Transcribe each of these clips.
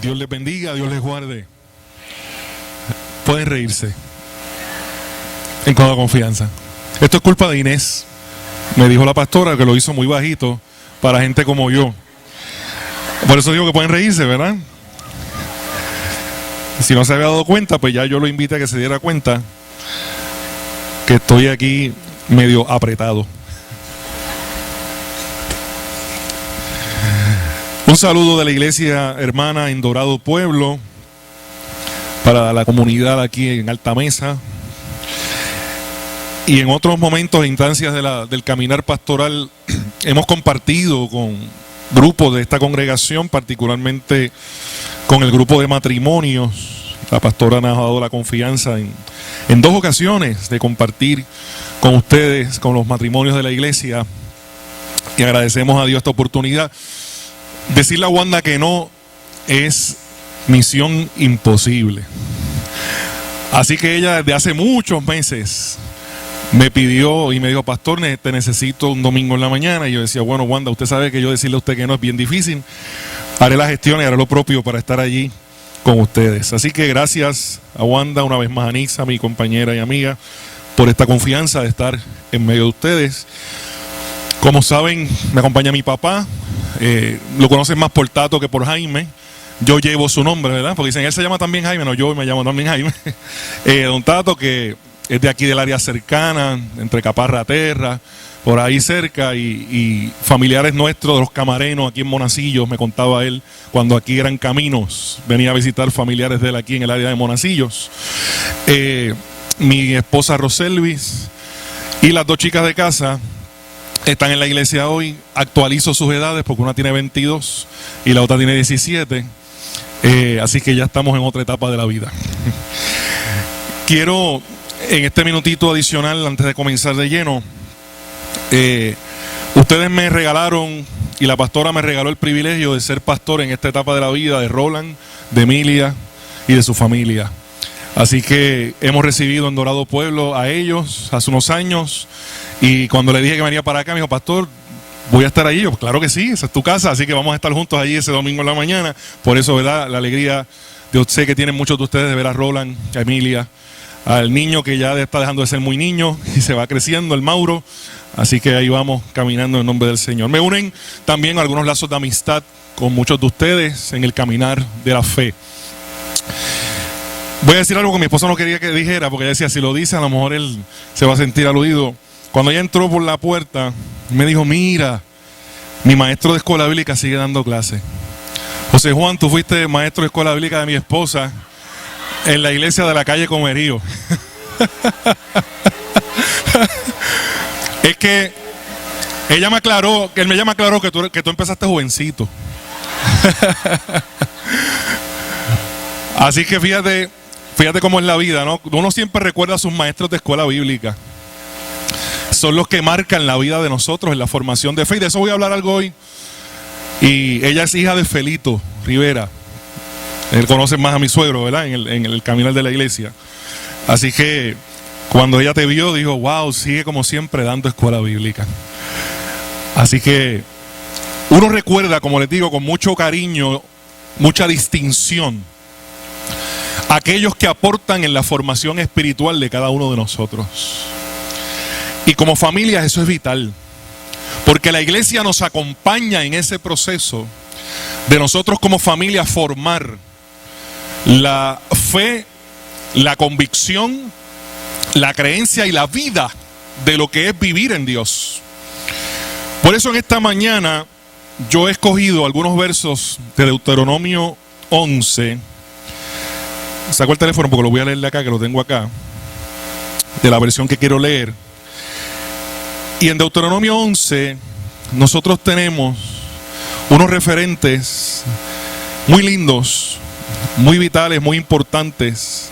Dios les bendiga, Dios les guarde. Pueden reírse en toda confianza. Esto es culpa de Inés. Me dijo la pastora que lo hizo muy bajito para gente como yo. Por eso digo que pueden reírse, ¿verdad? Si no se había dado cuenta, pues ya yo lo invité a que se diera cuenta que estoy aquí medio apretado. Un saludo de la iglesia hermana en Dorado Pueblo para la comunidad aquí en Alta Mesa. Y en otros momentos e instancias del caminar pastoral hemos compartido con grupos de esta congregación, particularmente con el grupo de matrimonios. La pastora nos ha dado la confianza en 2 ocasiones de compartir con ustedes, con los matrimonios de la iglesia. Y agradecemos a Dios esta oportunidad. Decirle a Wanda que no es misión imposible. Así que ella desde hace muchos meses me pidió y me dijo: pastor, te necesito un domingo en la mañana. Y yo decía: bueno, Wanda, usted sabe que yo decirle a usted que no es bien difícil. Haré la gestión y haré lo propio para estar allí con ustedes. Así que gracias a Wanda, una vez más a Nixa, mi compañera y amiga, por esta confianza de estar en medio de ustedes. Como saben, me acompaña mi papá. Lo conocen más por Tato que por Jaime. Yo llevo su nombre, ¿verdad? Porque dicen, él se llama también Jaime. No, yo me llamo también Jaime. Don Tato, que es de aquí del área cercana, entre Caparra Terra, por ahí cerca, y familiares nuestros de los Camarenos aquí en Monacillos, me contaba él, cuando aquí eran caminos, venía a visitar familiares de él aquí en el área de Monacillos. Mi esposa Roselvis y las 2 chicas de casa están en la iglesia hoy. Actualizo sus edades porque una tiene 22 y la otra tiene 17. Así que ya estamos en otra etapa de la vida. Quiero, en este minutito adicional, antes de comenzar de lleno, ustedes me regalaron, y la pastora me regaló el privilegio de ser pastor en esta etapa de la vida de Roland, de Emilia y de su familia. Así que hemos recibido en Dorado Pueblo a ellos hace unos años. Y cuando le dije que venía para acá, me dijo: pastor, ¿voy a estar allí? Yo, pues claro que sí, esa es tu casa, así que vamos a estar juntos allí ese domingo en la mañana. Por eso, ¿verdad? La alegría, yo sé que tienen muchos de ustedes de ver a Roland, a Emilia, al niño que ya está dejando de ser muy niño y se va creciendo, el Mauro. Así que ahí vamos caminando en nombre del Señor. Me unen también algunos lazos de amistad con muchos de ustedes en el caminar de la fe. Voy a decir algo que mi esposa no quería que dijera, porque ella decía, si lo dice a lo mejor él se va a sentir aludido. Cuando ella entró por la puerta, me dijo: mira, mi maestro de escuela bíblica sigue dando clase. José Juan, tú fuiste maestro de escuela bíblica de mi esposa en la iglesia de la calle Comerío. Es que ella me aclaró que tú empezaste jovencito. Así que fíjate cómo es la vida, ¿no? Uno siempre recuerda a sus maestros de escuela bíblica. Son los que marcan la vida de nosotros en la formación de fe. Y de eso voy a hablar algo hoy. Y ella es hija de Felito Rivera. Él conoce más a mi suegro, ¿verdad? En el caminar de la iglesia. Así que cuando ella te vio, dijo: wow, sigue como siempre dando escuela bíblica. Así que uno recuerda, como les digo, con mucho cariño, mucha distinción, aquellos que aportan en la formación espiritual de cada uno de nosotros. Y como familia eso es vital, porque la iglesia nos acompaña en ese proceso de nosotros como familia formar la fe, la convicción, la creencia y la vida de lo que es vivir en Dios. Por eso en esta mañana yo he escogido algunos versos de Deuteronomio 11. Saco el teléfono porque lo voy a leer de acá, que lo tengo acá, de la versión que quiero leer. Y en Deuteronomio 11 nosotros tenemos unos referentes muy lindos, muy vitales, muy importantes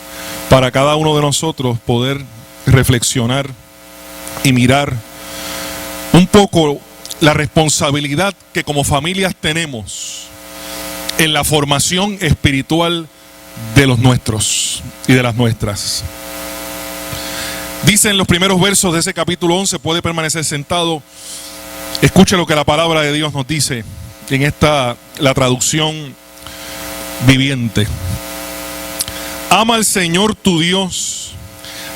para cada uno de nosotros poder reflexionar y mirar un poco la responsabilidad que como familias tenemos en la formación espiritual de los nuestros y de las nuestras. Dice en los primeros versos de ese capítulo 11, puede permanecer sentado, escuche lo que la palabra de Dios nos dice en la traducción viviente. Ama al Señor tu Dios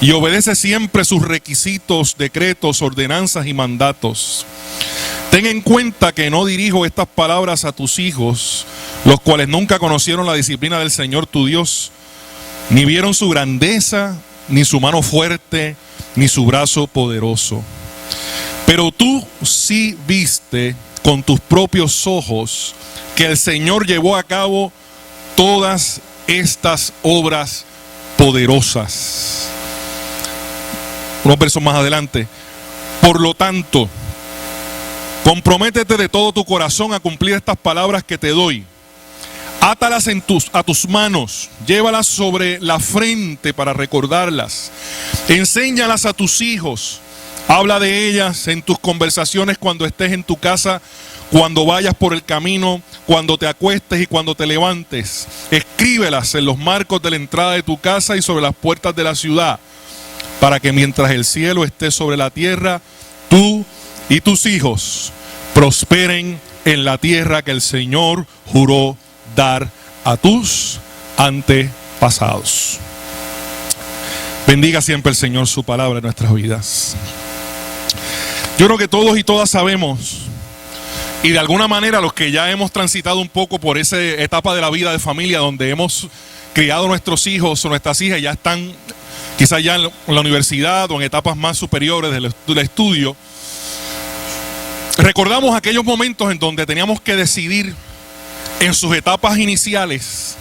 y obedece siempre sus requisitos, decretos, ordenanzas y mandatos. Ten en cuenta que no dirijo estas palabras a tus hijos, los cuales nunca conocieron la disciplina del Señor tu Dios, ni vieron su grandeza, ni su mano fuerte, ni su brazo poderoso. Pero tú sí viste con tus propios ojos que el Señor llevó a cabo todas estas obras poderosas. Unos versos más adelante. Por lo tanto, comprométete de todo tu corazón a cumplir estas palabras que te doy. Átalas a tus manos, llévalas sobre la frente para recordarlas. Enséñalas a tus hijos. Habla de ellas en tus conversaciones cuando estés en tu casa, cuando vayas por el camino, cuando te acuestes y cuando te levantes. Escríbelas en los marcos de la entrada de tu casa y sobre las puertas de la ciudad, para que mientras el cielo esté sobre la tierra, tú y tus hijos prosperen en la tierra que el Señor juró dar a tus antepasados. Bendiga siempre el Señor su palabra en nuestras vidas. Yo creo que todos y todas sabemos, y de alguna manera los que ya hemos transitado un poco por esa etapa de la vida de familia donde hemos criado nuestros hijos o nuestras hijas, ya están quizás ya en la universidad o en etapas más superiores del estudio, recordamos aquellos momentos en donde teníamos que decidir en sus etapas iniciales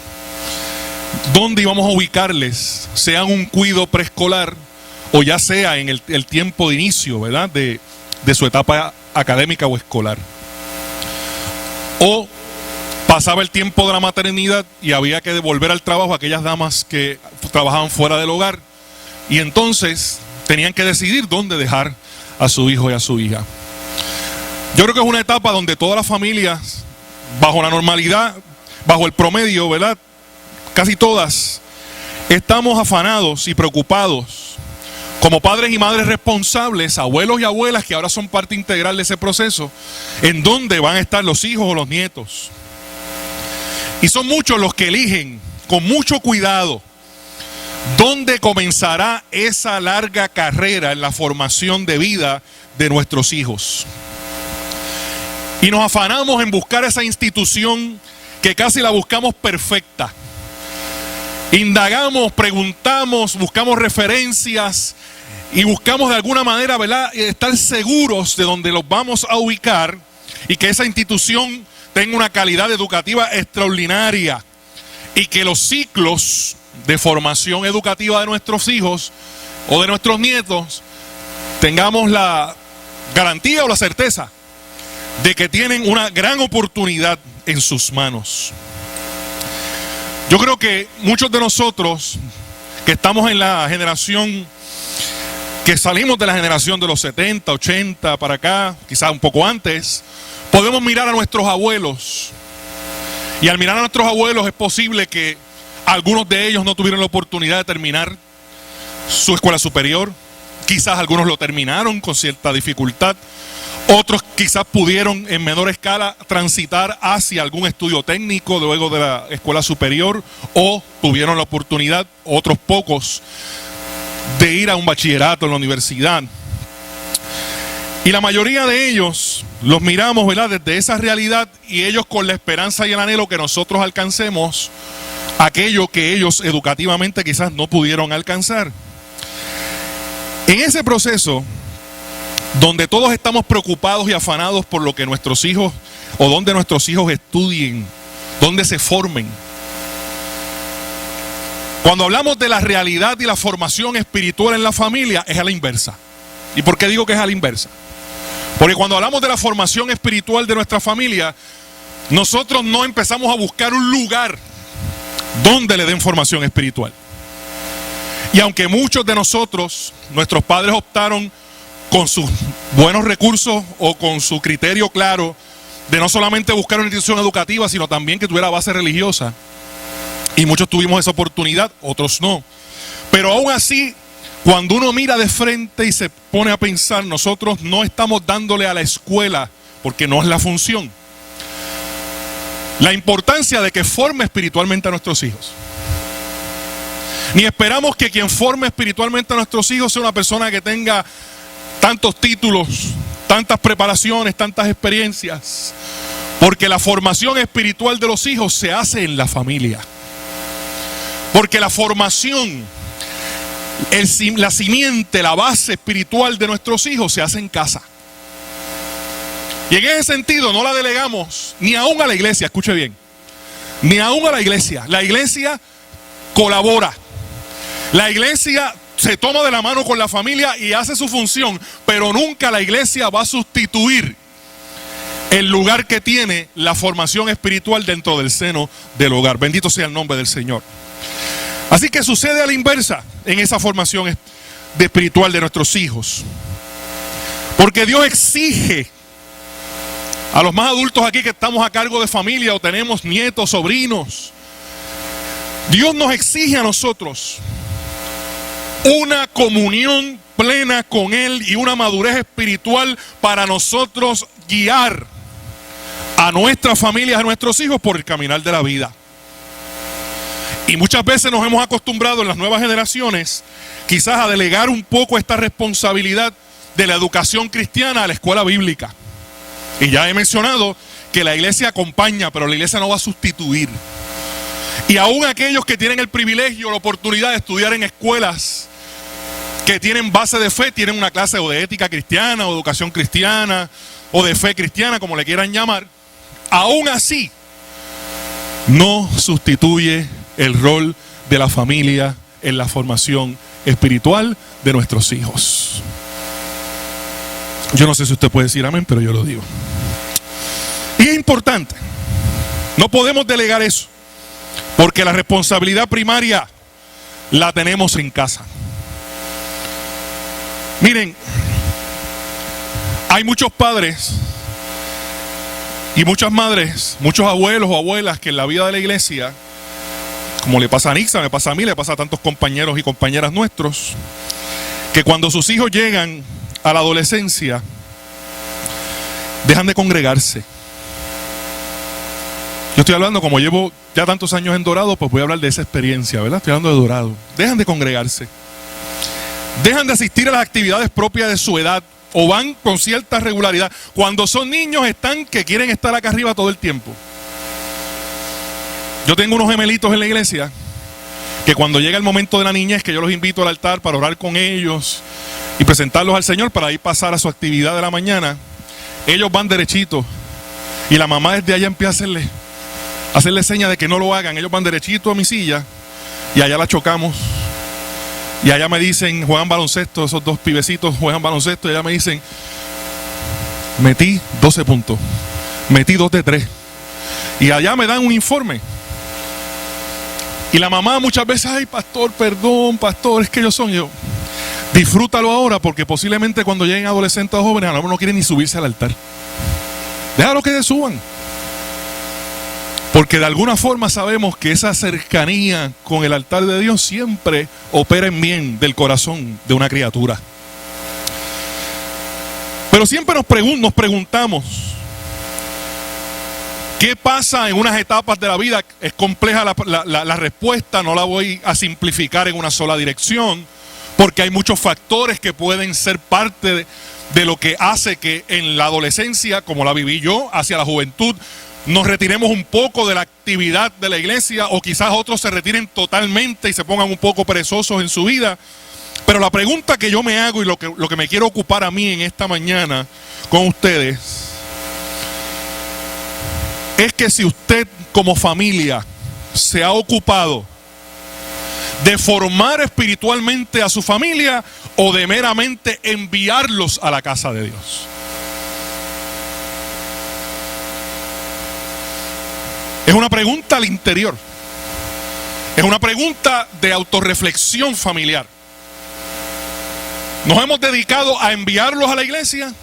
dónde íbamos a ubicarles, sea un cuido preescolar o ya sea en el tiempo de inicio, ¿verdad?, de su etapa académica o escolar. O pasaba el tiempo de la maternidad y había que devolver al trabajo a aquellas damas que trabajaban fuera del hogar. Y entonces tenían que decidir dónde dejar a su hijo y a su hija. Yo creo que es una etapa donde todas las familias, bajo la normalidad, bajo el promedio, ¿verdad?, casi todas, estamos afanados y preocupados como padres y madres responsables, abuelos y abuelas que ahora son parte integral de ese proceso, en dónde van a estar los hijos o los nietos. Y son muchos los que eligen con mucho cuidado dónde comenzará esa larga carrera en la formación de vida de nuestros hijos. Y nos afanamos en buscar esa institución que casi la buscamos perfecta. Indagamos, preguntamos, buscamos referencias y buscamos de alguna manera, ¿verdad?, estar seguros de dónde los vamos a ubicar y que esa institución tenga una calidad educativa extraordinaria y que los ciclos de formación educativa de nuestros hijos o de nuestros nietos tengamos la garantía o la certeza de que tienen una gran oportunidad en sus manos. Yo creo que muchos de nosotros que estamos en la generación, que salimos de la generación de los 70, 80 para acá, quizás un poco antes, podemos mirar a nuestros abuelos. Y al mirar a nuestros abuelos es posible que algunos de ellos no tuvieron la oportunidad de terminar su escuela superior. Quizás algunos lo terminaron con cierta dificultad. Otros quizás pudieron en menor escala transitar hacia algún estudio técnico luego de la escuela superior, o tuvieron la oportunidad, otros pocos, de ir a un bachillerato en la universidad. Y la mayoría de ellos los miramos, ¿verdad?, desde esa realidad, y ellos con la esperanza y el anhelo que nosotros alcancemos aquello que ellos educativamente quizás no pudieron alcanzar. En ese proceso, donde todos estamos preocupados y afanados por lo que nuestros hijos, o donde nuestros hijos estudien, donde se formen. Cuando hablamos de la realidad y la formación espiritual en la familia, es a la inversa. ¿Y por qué digo que es a la inversa? Porque cuando hablamos de la formación espiritual de nuestra familia, nosotros no empezamos a buscar un lugar donde le den formación espiritual. Y aunque muchos de nosotros, nuestros padres optaron con sus buenos recursos o con su criterio claro de no solamente buscar una institución educativa, sino también que tuviera base religiosa. Y muchos tuvimos esa oportunidad, otros no. Pero aún así, cuando uno mira de frente y se pone a pensar, nosotros no estamos dándole a la escuela, porque no es la función. la importancia de que forme espiritualmente a nuestros hijos. Ni esperamos que quien forme espiritualmente a nuestros hijos sea una persona que tenga tantos títulos, tantas preparaciones, tantas experiencias. Porque la formación espiritual de los hijos se hace en la familia. Porque la formación, la simiente, la base espiritual de nuestros hijos se hace en casa. Y en ese sentido no la delegamos ni aún a la iglesia, escuche bien, ni aún a la iglesia. La iglesia colabora. La iglesia se toma de la mano con la familia y hace su función, pero nunca la iglesia va a sustituir el lugar que tiene la formación espiritual dentro del seno del hogar. Bendito sea el nombre del Señor. Así que sucede a la inversa en esa formación espiritual de nuestros hijos. Porque Dios exige a los más adultos aquí que estamos a cargo de familia o tenemos nietos, sobrinos, Dios nos exige a nosotros una comunión plena con Él y una madurez espiritual para nosotros guiar a nuestras familias, a nuestros hijos por el caminar de la vida. Y muchas veces nos hemos acostumbrado en las nuevas generaciones quizás a delegar un poco esta responsabilidad de la educación cristiana a la escuela bíblica. Y ya he mencionado que la iglesia acompaña, pero la iglesia no va a sustituir. Y aún aquellos que tienen el privilegio, la oportunidad de estudiar en escuelas que tienen base de fe, tienen una clase o de ética cristiana, o educación cristiana, o de fe cristiana, como le quieran llamar, aún así no sustituye el rol de la familia en la formación espiritual de nuestros hijos. Yo no sé si usted puede decir amén, pero yo lo digo. Y es importante, no podemos delegar eso, porque la responsabilidad primaria la tenemos en casa. Miren, hay muchos padres y muchas madres, muchos abuelos o abuelas que en la vida de la iglesia, como le pasa a Nixa, me pasa a mí, le pasa a tantos compañeros y compañeras nuestros, que cuando sus hijos llegan a la adolescencia, dejan de congregarse. Yo estoy hablando, como llevo ya tantos años en Dorado, pues voy a hablar de esa experiencia, ¿verdad? Estoy hablando de Dorado. Dejan de congregarse. Dejan de asistir a las actividades propias de su edad o van con cierta regularidad. Cuando son niños están que quieren estar acá arriba todo el tiempo. Yo tengo unos gemelitos en la iglesia que cuando llega el momento de la niñez, que yo los invito al altar para orar con ellos y presentarlos al Señor para ir pasar a su actividad de la mañana, ellos van derechitos y la mamá desde allá empieza a hacerle señas de que no lo hagan. Ellos van derechito a mi silla y allá la chocamos. Y allá me dicen, juegan baloncesto, esos dos pibecitos juegan baloncesto, y allá me dicen, metí 12 puntos, metí 2 de 3. Y allá me dan un informe. Y la mamá muchas veces, ay pastor, perdón, pastor, es que ellos son yo. Disfrútalo ahora porque posiblemente cuando lleguen adolescentes o jóvenes, a lo mejor no quieren ni subirse al altar. Déjalo que se suban. Porque de alguna forma sabemos que esa cercanía con el altar de Dios siempre opera en bien del corazón de una criatura. Pero siempre nos preguntamos, ¿qué pasa en unas etapas de la vida? Es compleja la respuesta, no la voy a simplificar en una sola dirección, porque hay muchos factores que pueden ser parte de lo que hace que en la adolescencia, como la viví yo, hacia la juventud, nos retiremos un poco de la actividad de la iglesia, o quizás otros se retiren totalmente y se pongan un poco perezosos en su vida. Pero la pregunta que yo me hago y lo que me quiero ocupar a mí en esta mañana con ustedes es que si usted como familia se ha ocupado de formar espiritualmente a su familia o de meramente enviarlos a la casa de Dios. Es una pregunta al interior. Es una pregunta de autorreflexión familiar. ¿Nos hemos dedicado a enviarlos a la iglesia?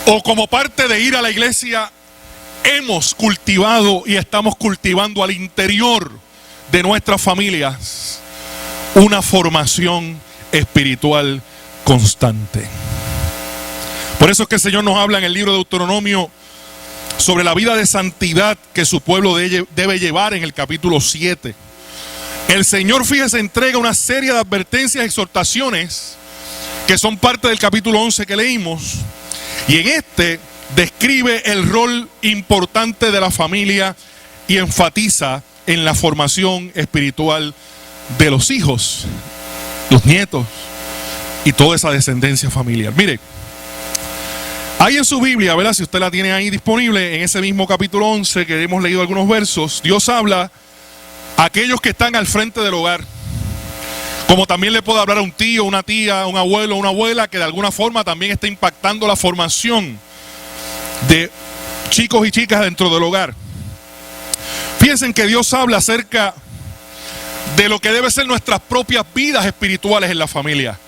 ¿O como parte de ir a la iglesia hemos cultivado y estamos cultivando al interior de nuestras familias una formación espiritual constante? Por eso es que el Señor nos habla en el libro de Deuteronomio sobre la vida de santidad que su pueblo debe llevar en el capítulo 7. El Señor, fíjese, entrega una serie de advertencias y exhortaciones que son parte del capítulo 11 que leímos. Y en este describe el rol importante de la familia y enfatiza en la formación espiritual de los hijos, los nietos y toda esa descendencia familiar. Mire, ahí en su Biblia, ¿verdad? Si usted la tiene ahí disponible, en ese mismo capítulo 11 que hemos leído algunos versos, Dios habla a aquellos que están al frente del hogar. Como también le puede hablar a un tío, una tía, un abuelo, una abuela que de alguna forma también está impactando la formación de chicos y chicas dentro del hogar. Fíjense que Dios habla acerca de lo que debe ser nuestras propias vidas espirituales en la familia.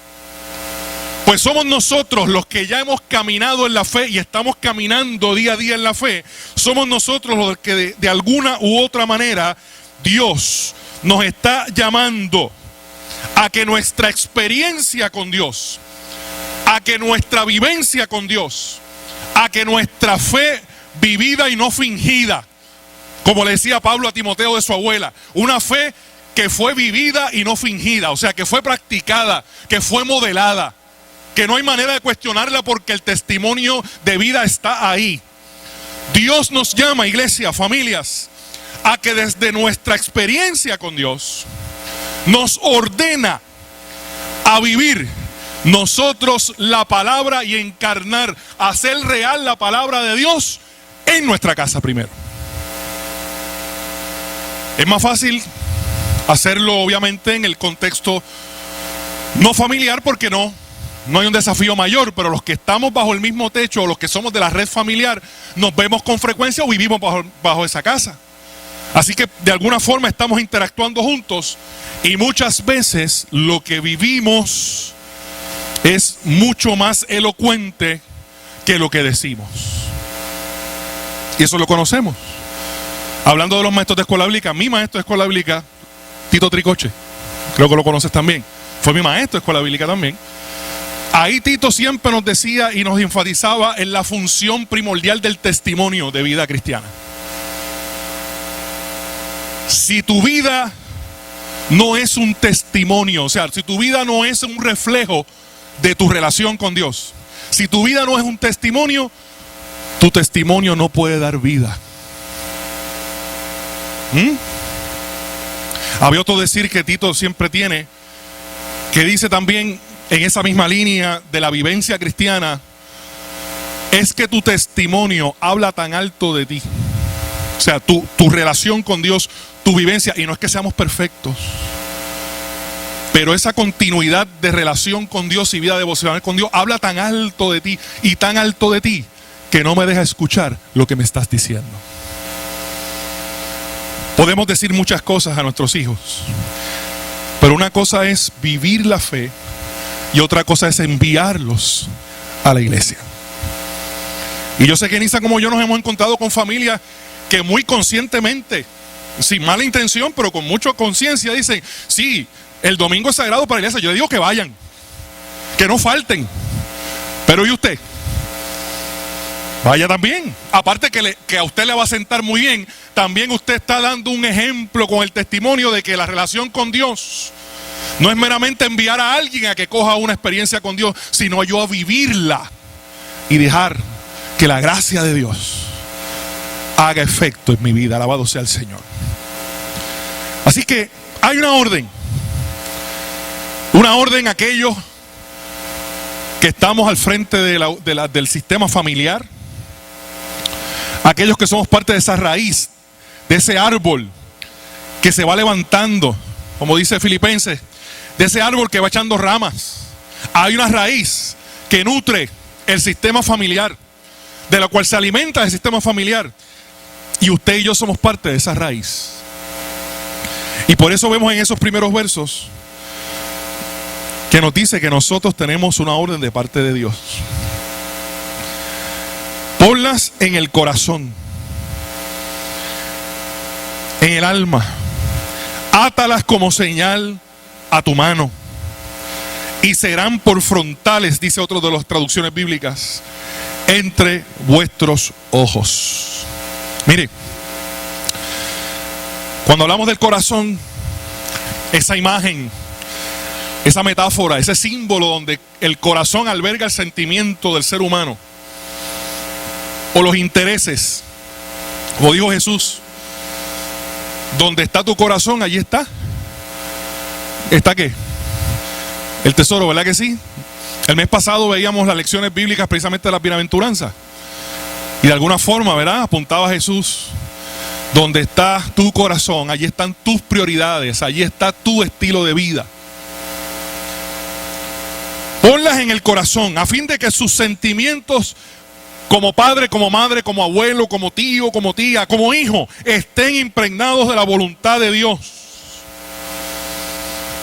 Pues somos nosotros los que ya hemos caminado en la fe y estamos caminando día a día en la fe. Somos nosotros los que de alguna u otra manera Dios nos está llamando a que nuestra experiencia con Dios, a que nuestra vivencia con Dios, a que nuestra fe vivida y no fingida, como le decía Pablo a Timoteo de su abuela, una fe que fue vivida y no fingida, o sea, que fue practicada, que fue modelada, que no hay manera de cuestionarla porque el testimonio de vida está ahí. Dios nos llama, iglesia, familias, a que desde nuestra experiencia con Dios nos ordena a vivir nosotros la palabra y encarnar, hacer real la palabra de Dios en nuestra casa primero. Es más fácil hacerlo obviamente en el contexto no familiar porque no hay un desafío mayor, pero los que estamos bajo el mismo techo, los que somos de la red familiar, nos vemos con frecuencia o vivimos bajo esa casa. Así que de alguna forma estamos interactuando juntos y muchas veces lo que vivimos es mucho más elocuente que lo que decimos. Y eso lo conocemos. Hablando de los maestros de escuela bíblica, mi maestro de escuela bíblica, Tito Tricoche, creo que lo conoces también, fue mi maestro de escuela bíblica también. Ahí Tito siempre nos decía y nos enfatizaba en la función primordial del testimonio de vida cristiana. Si tu vida no es un testimonio, o sea, si tu vida no es un reflejo de tu relación con Dios, si tu vida no es un testimonio, tu testimonio no puede dar vida. Había otro decir que Tito siempre tiene, que dice también en esa misma línea de la vivencia cristiana, es que tu testimonio habla tan alto de ti. O sea, tu relación con Dios, tu vivencia, y no es que seamos perfectos, pero esa continuidad de relación con Dios y vida devocional con Dios habla tan alto de ti y tan alto de ti que no me deja escuchar lo que me estás diciendo. Podemos decir muchas cosas a nuestros hijos, pero una cosa es vivir la fe y otra cosa es enviarlos a la iglesia. Y yo sé que Nisa como yo nos hemos encontrado con familias que muy conscientemente, sin mala intención, pero con mucha conciencia, dicen, sí, el domingo es sagrado para la iglesia. Yo digo que vayan, que no falten. Pero ¿y usted? Vaya también. Aparte que a usted le va a sentar muy bien, también usted está dando un ejemplo con el testimonio de que la relación con Dios no es meramente enviar a alguien a que coja una experiencia con Dios, sino yo a vivirla y dejar que la gracia de Dios haga efecto en mi vida. Alabado sea el Señor. Así que hay una orden a aquellos que estamos al frente del sistema familiar, aquellos que somos parte de esa raíz, de ese árbol que se va levantando, como dice Filipenses, de ese árbol que va echando ramas. Hay una raíz que nutre el sistema familiar, de la cual se alimenta el sistema familiar, y usted y yo somos parte de esa raíz. Y por eso vemos en esos primeros versos que nos dice que nosotros tenemos una orden de parte de Dios. Ponlas en el corazón, en el alma, átalas como señal a tu mano y serán por frontales, dice otro de las traducciones bíblicas, entre vuestros ojos. Mire, cuando hablamos del corazón, esa imagen, esa metáfora, ese símbolo donde el corazón alberga el sentimiento del ser humano o los intereses, como dijo Jesús, donde está tu corazón, allí está. ¿Está qué? El tesoro, ¿verdad que sí? El mes pasado veíamos las lecciones bíblicas precisamente de las bienaventuranzas. Y de alguna forma, ¿verdad? Apuntaba a Jesús. Donde está tu corazón, allí están tus prioridades, allí está tu estilo de vida. Ponlas en el corazón a fin de que sus sentimientos como padre, como madre, como abuelo, como tío, como tía, como hijo, estén impregnados de la voluntad de Dios.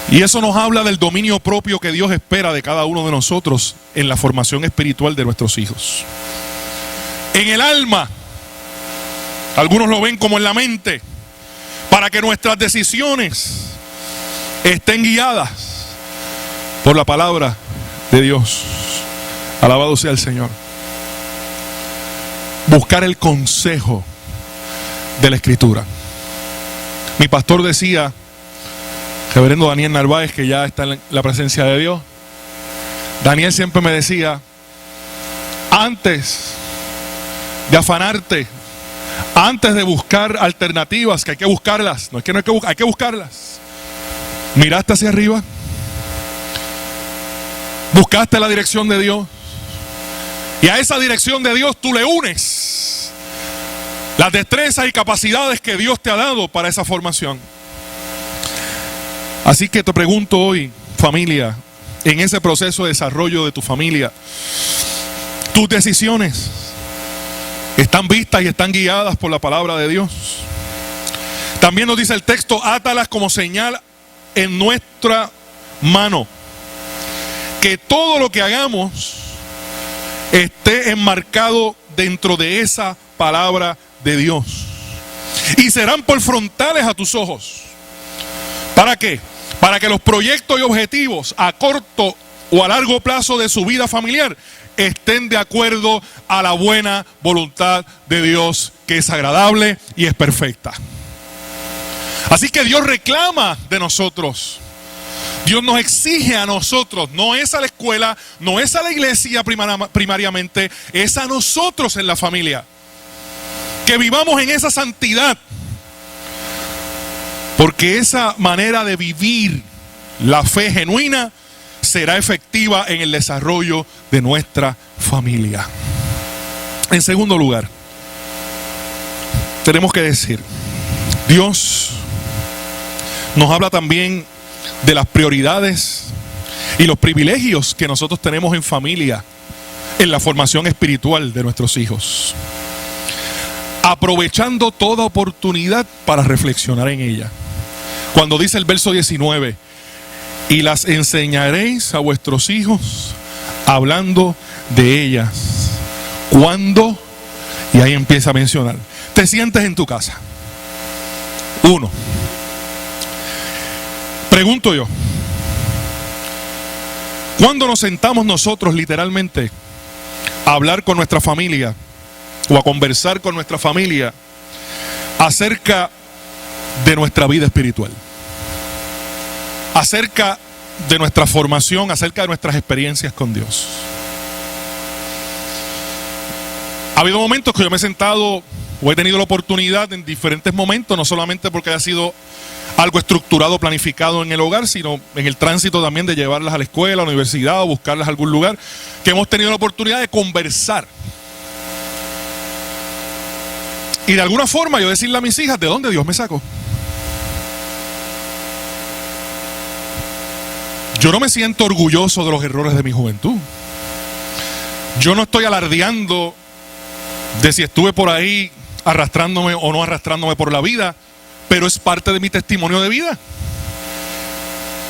Y eso nos habla del dominio propio que Dios espera de cada uno de nosotros en la formación espiritual de nuestros hijos. En el alma, algunos lo ven como en la mente, para que nuestras decisiones estén guiadas por la palabra de Dios. Alabado sea el Señor. Buscar el consejo de la Escritura. Mi pastor decía, reverendo Daniel Narváez, que ya está en la presencia de Dios, Daniel siempre me decía, antes de afanarte, antes de buscar alternativas, que hay que buscarlas, no es que no hay que buscar, hay que buscarlas. Miraste hacia arriba, buscaste la dirección de Dios, y a esa dirección de Dios tú le unes las destrezas y capacidades que Dios te ha dado para esa formación. Así que te pregunto hoy, familia, en ese proceso de desarrollo de tu familia, tus decisiones están vistas y están guiadas por la palabra de Dios. También nos dice el texto, átalas como señal en nuestra mano, que todo lo que hagamos esté enmarcado dentro de esa palabra de Dios, y serán por frontales a tus ojos. ¿Para qué? Para que los proyectos y objetivos a corto o a largo plazo de su vida familiar estén de acuerdo a la buena voluntad de Dios, que es agradable y es perfecta. Así que Dios reclama de nosotros, Dios nos exige a nosotros, no es a la escuela, no es a la iglesia primariamente, es a nosotros en la familia, que vivamos en esa santidad, porque esa manera de vivir la fe genuina será efectiva en el desarrollo de nuestra familia. En segundo lugar, tenemos que decir, Dios nos habla también de las prioridades y los privilegios que nosotros tenemos en familia, en la formación espiritual de nuestros hijos, aprovechando toda oportunidad para reflexionar en ella. Cuando dice el verso 19, y las enseñaréis a vuestros hijos hablando de ellas. ¿Cuándo? Y ahí empieza a mencionar. Te sientes en tu casa. 1. Pregunto yo, ¿cuándo nos sentamos nosotros literalmente a hablar con nuestra familia o a conversar con nuestra familia acerca de nuestra vida espiritual? Acerca de nuestra formación, acerca de nuestras experiencias con Dios. Ha habido momentos que yo me he sentado o he tenido la oportunidad en diferentes momentos, no solamente porque haya sido algo estructurado, planificado en el hogar, sino en el tránsito también de llevarlas a la escuela, a la universidad o buscarlas a algún lugar, que hemos tenido la oportunidad de conversar. Y de alguna forma yo decirle a mis hijas de dónde Dios me sacó. Yo no me siento orgulloso de los errores de mi juventud. Yo no estoy alardeando de si estuve por ahí arrastrándome o no arrastrándome por la vida, pero es parte de mi testimonio de vida.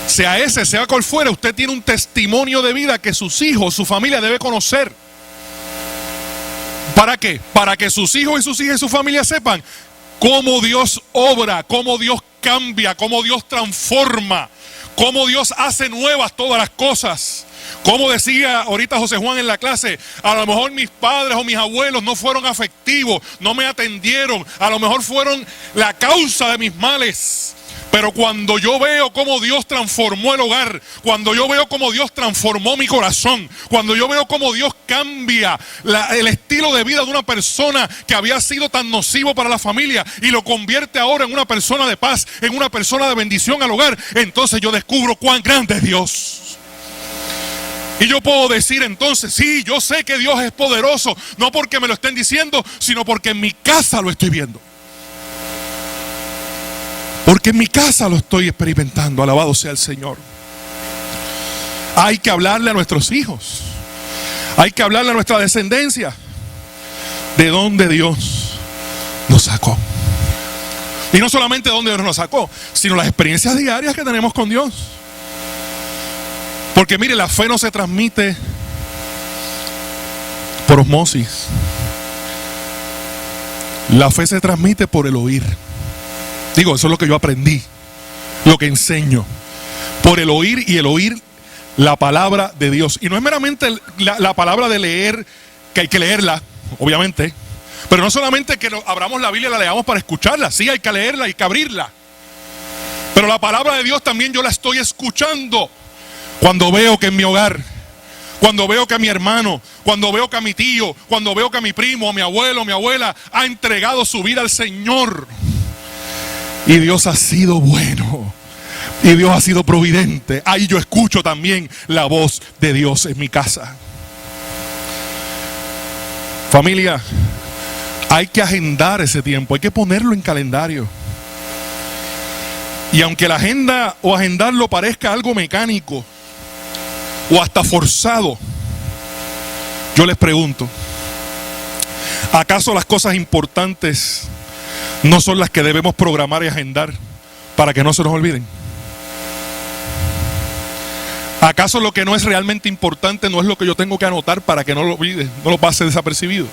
Sea ese, sea cual fuera, usted tiene un testimonio de vida que sus hijos, su familia debe conocer. ¿Para qué? Para que sus hijos y sus hijas y su familia sepan cómo Dios obra, cómo Dios cambia, cómo Dios transforma, cómo Dios hace nuevas todas las cosas, Como decía ahorita José Juan en la clase, a lo mejor mis padres o mis abuelos no fueron afectivos, no me atendieron, a lo mejor fueron la causa de mis males. Pero cuando yo veo cómo Dios transformó el hogar, cuando yo veo cómo Dios transformó mi corazón, cuando yo veo cómo Dios cambia el estilo de vida de una persona que había sido tan nocivo para la familia y lo convierte ahora en una persona de paz, en una persona de bendición al hogar, entonces yo descubro cuán grande es Dios. Y yo puedo decir entonces, sí, yo sé que Dios es poderoso, no porque me lo estén diciendo, sino porque en mi casa lo estoy viendo. Porque en mi casa lo estoy experimentando, alabado sea el Señor. Hay que hablarle a nuestros hijos, hay que hablarle a nuestra descendencia de dónde Dios nos sacó. Y no solamente de dónde Dios nos sacó, sino las experiencias diarias que tenemos con Dios. Porque mire, la fe no se transmite por osmosis. La fe se transmite por el oír. Digo, eso es lo que yo aprendí, lo que enseño. Por el oír, y el oír la palabra de Dios. Y no es meramente la palabra de leer, que hay que leerla, obviamente. Pero no solamente que abramos la Biblia y la leamos para escucharla. Sí, hay que leerla, hay que abrirla. Pero la palabra de Dios también yo la estoy escuchando. Cuando veo que en mi hogar, cuando veo que a mi hermano, cuando veo que a mi tío, cuando veo que a mi primo, a mi abuelo, a mi abuela ha entregado su vida al Señor. Y Dios ha sido bueno. Y Dios ha sido providente. Ahí yo escucho también la voz de Dios en mi casa. Familia, hay que agendar ese tiempo. Hay que ponerlo en calendario. Y aunque la agenda o agendarlo parezca algo mecánico o hasta forzado, yo les pregunto, ¿acaso las cosas importantes no son las que debemos programar y agendar para que no se nos olviden? ¿Acaso lo que no es realmente importante no es lo que yo tengo que anotar para que no lo olvide, no lo pase desapercibido?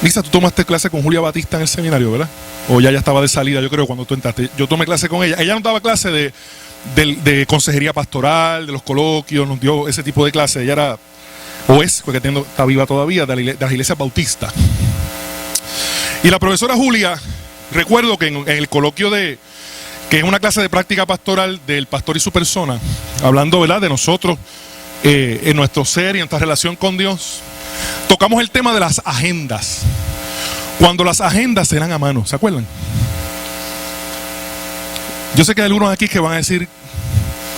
Lisa, tú tomaste clase con Julia Batista en el seminario, ¿verdad? O ya estaba de salida, yo creo, cuando tú entraste. Yo tomé clase con ella. Ella nos daba clase de consejería pastoral, de los coloquios, nos dio ese tipo de clase. Ella era, o es, porque está viva todavía, de las iglesias bautistas. Y la profesora Julia, recuerdo que en el coloquio que es una clase de práctica pastoral del pastor y su persona, hablando, ¿verdad?, de nosotros, en nuestro ser y en nuestra relación con Dios, tocamos el tema de las agendas. Cuando las agendas eran a mano, ¿se acuerdan? Yo sé que hay algunos aquí que van a decir,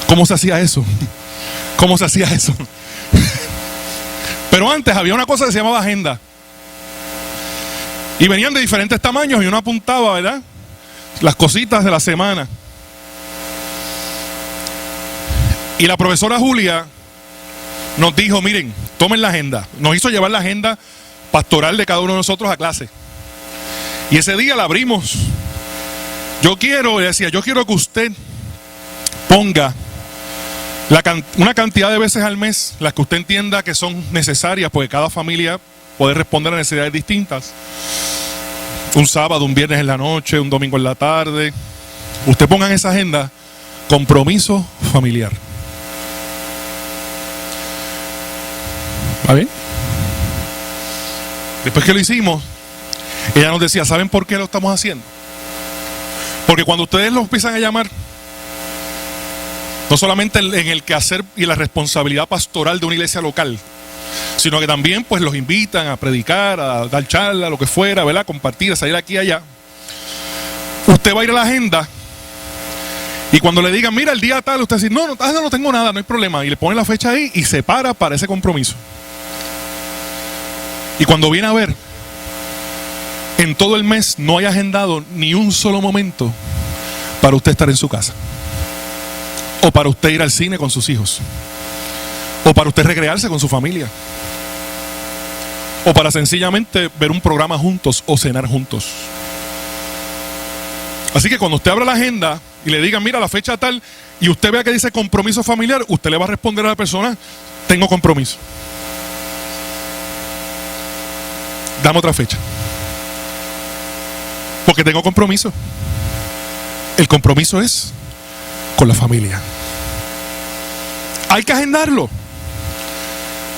¿cómo se hacía eso? ¿Cómo se hacía eso? Pero antes había una cosa que se llamaba agenda. Y venían de diferentes tamaños y uno apuntaba, ¿verdad?, las cositas de la semana. Y la profesora Julia nos dijo, miren, tomen la agenda. Nos hizo llevar la agenda pastoral de cada uno de nosotros a clase. Y ese día la abrimos. Yo quiero que usted ponga una cantidad de veces al mes, las que usted entienda que son necesarias, porque cada familia puede responder a necesidades distintas. Un sábado, un viernes en la noche, un domingo en la tarde. Usted ponga en esa agenda compromiso familiar. ¿Va bien? Después que lo hicimos, ella nos decía, ¿saben por qué lo estamos haciendo? Porque cuando ustedes los empiezan a llamar, no solamente en el quehacer y la responsabilidad pastoral de una iglesia local, sino que también pues los invitan a predicar, a dar charla, lo que fuera, ¿verdad?, compartir, a salir aquí y allá. Usted va a ir a la agenda y cuando le digan, mira, el día tal, usted dice, no tengo nada, no hay problema. Y le pone la fecha ahí y se para ese compromiso. Y cuando viene a ver, en todo el mes no hay agendado ni un solo momento para usted estar en su casa. O para usted ir al cine con sus hijos. O para usted recrearse con su familia. O para sencillamente ver un programa juntos o cenar juntos. Así que cuando usted abra la agenda y le digan, mira, la fecha tal, y usted vea que dice compromiso familiar, usted le va a responder a la persona, tengo compromiso. Dame otra fecha. Porque tengo compromiso. El compromiso es con la familia. Hay que agendarlo.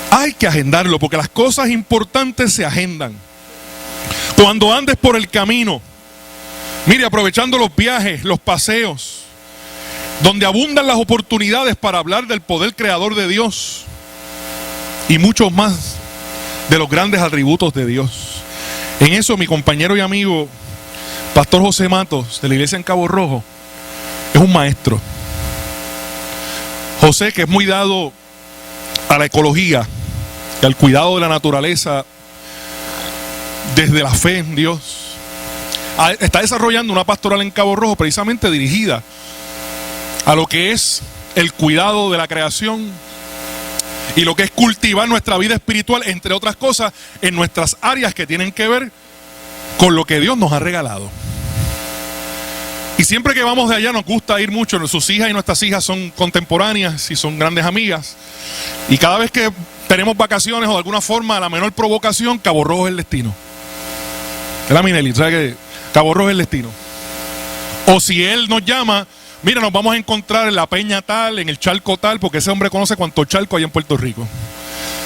Hay que agendarlo porque las cosas importantes se agendan. Cuando andes por el camino, mire, aprovechando los viajes, los paseos, donde abundan las oportunidades para hablar del poder creador de Dios y muchos más de los grandes atributos de Dios. En eso mi compañero y amigo, Pastor José Matos, de la iglesia en Cabo Rojo, es un maestro. José, que es muy dado a la ecología y al cuidado de la naturaleza desde la fe en Dios, está desarrollando una pastoral en Cabo Rojo precisamente dirigida a lo que es el cuidado de la creación y lo que es cultivar nuestra vida espiritual, entre otras cosas, en nuestras áreas que tienen que ver con lo que Dios nos ha regalado. Y siempre que vamos de allá nos gusta ir mucho. Sus hijas y nuestras hijas son contemporáneas y son grandes amigas. Y cada vez que tenemos vacaciones o de alguna forma, la menor provocación, Cabo Rojo es el destino. ¿Verdad, Minelli? ¿Sabes que Cabo Rojo es el destino? O si él nos llama, mira, nos vamos a encontrar en la peña tal, en el charco tal, porque ese hombre conoce cuánto charco hay en Puerto Rico.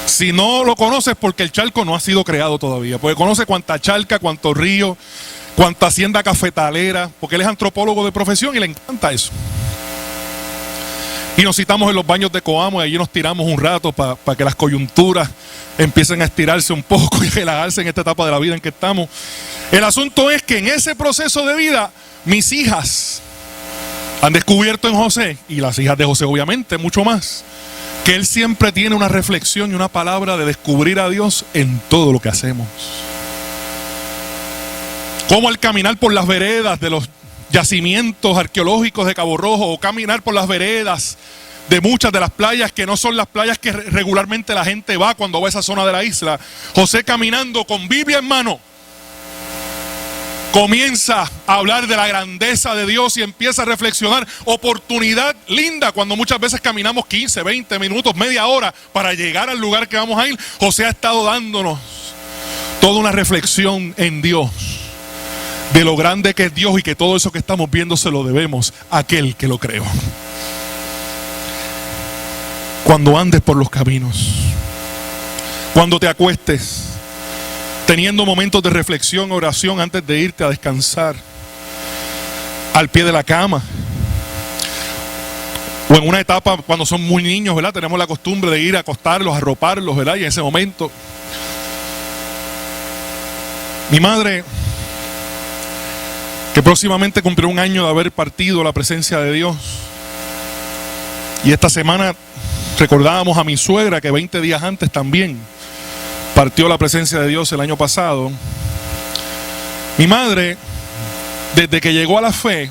Si no lo conoces, porque el charco no ha sido creado todavía, porque conoce cuánta charca, cuánto río, cuánta hacienda cafetalera, porque él es antropólogo de profesión y le encanta eso. Y nos citamos en los baños de Coamo y allí nos tiramos un rato para que las coyunturas empiecen a estirarse un poco y relajarse en esta etapa de la vida en que estamos. El asunto es que en ese proceso de vida, mis hijas han descubierto en José, y las hijas de José obviamente, mucho más, que él siempre tiene una reflexión y una palabra de descubrir a Dios en todo lo que hacemos. Como al caminar por las veredas de los yacimientos arqueológicos de Cabo Rojo, o caminar por las veredas de muchas de las playas que no son las playas que regularmente la gente va cuando va a esa zona de la isla, José caminando con Biblia en mano, comienza a hablar de la grandeza de Dios y empieza a reflexionar. Oportunidad linda cuando muchas veces caminamos 15, 20 minutos, media hora para llegar al lugar que vamos a ir. José ha estado dándonos toda una reflexión en Dios, de lo grande que es Dios y que todo eso que estamos viendo se lo debemos a aquel que lo creó. Cuando andes por los caminos, cuando te acuestes, teniendo momentos de reflexión, oración antes de irte a descansar, al pie de la cama, o en una etapa cuando son muy niños, ¿verdad? Tenemos la costumbre de ir a acostarlos, a arroparlos, ¿verdad? Y en ese momento, mi madre, que próximamente cumplió un año de haber partido a la presencia de Dios, y esta semana recordábamos a mi suegra que 20 días antes también partió la presencia de Dios el año pasado. Mi madre, desde que llegó a la fe,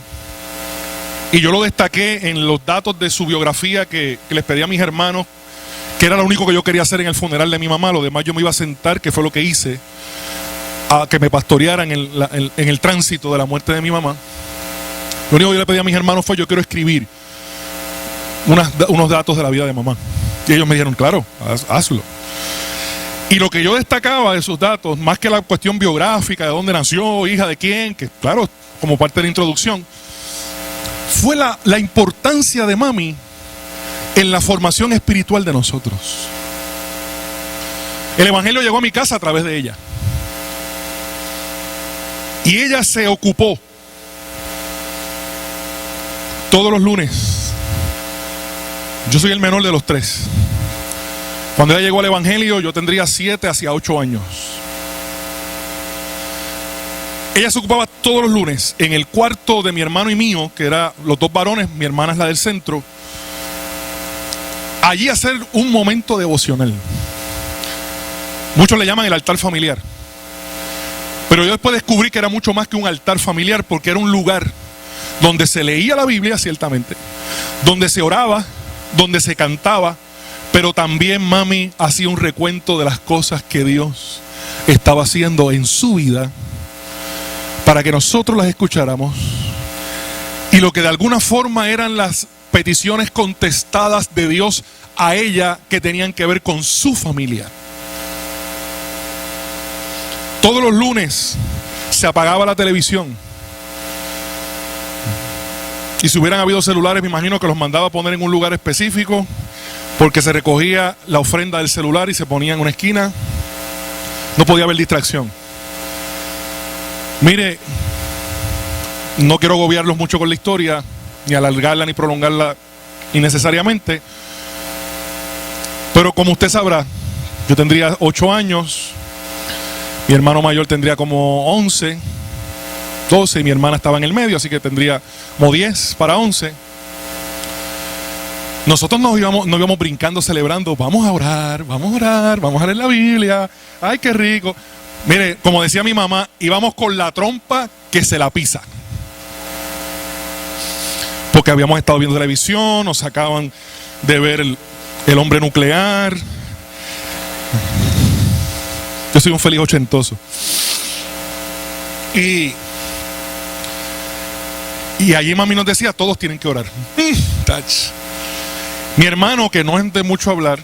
y yo lo destaqué en los datos de su biografía que les pedí a mis hermanos, que era lo único que yo quería hacer en el funeral de mi mamá, lo demás yo me iba a sentar, que fue lo que hice, a que me pastorearan en el tránsito de la muerte de mi mamá. Lo único que yo le pedí a mis hermanos fue: yo quiero escribir unos datos de la vida de mamá. Y ellos me dijeron: claro, hazlo. Y lo que yo destacaba de esos datos, más que la cuestión biográfica, de dónde nació, hija de quién, que claro, como parte de la introducción, fue la importancia de mami en la formación espiritual de nosotros. El evangelio llegó a mi casa a través de ella. Y ella se ocupó todos los lunes. Yo soy el menor de los tres. Cuando ella llegó al evangelio, yo tendría 7 hacia 8 años. Ella se ocupaba todos los lunes en el cuarto de mi hermano y mío, que eran los dos varones, mi hermana es la del centro, allí hacer un momento devocional. Muchos le llaman el altar familiar, pero yo después descubrí que era mucho más que un altar familiar, porque era un lugar donde se leía la Biblia, ciertamente, donde se oraba, donde se cantaba, pero también mami hacía un recuento de las cosas que Dios estaba haciendo en su vida para que nosotros las escucháramos, y lo que de alguna forma eran las peticiones contestadas de Dios a ella, que tenían que ver con su familia. Todos los lunes se apagaba la televisión, y si hubieran habido celulares, me imagino que los mandaba a poner en un lugar específico porque se recogía la ofrenda del celular y se ponía en una esquina. No podía haber distracción. Mire, no quiero agobiarlos mucho con la historia, ni alargarla ni prolongarla innecesariamente, pero como usted sabrá, yo tendría 8 años, mi hermano mayor tendría como 11, 12, y mi hermana estaba en el medio, así que tendría como 10 para 11. Nosotros nos íbamos brincando, celebrando, vamos a orar, vamos a leer la Biblia, ay, qué rico. Mire, como decía mi mamá, íbamos con la trompa que se la pisa. Porque habíamos estado viendo televisión, nos sacaban de ver el hombre nuclear. Yo soy un feliz ochentoso. Y allí mami nos decía, todos tienen que orar. Mi hermano, que no es de mucho hablar,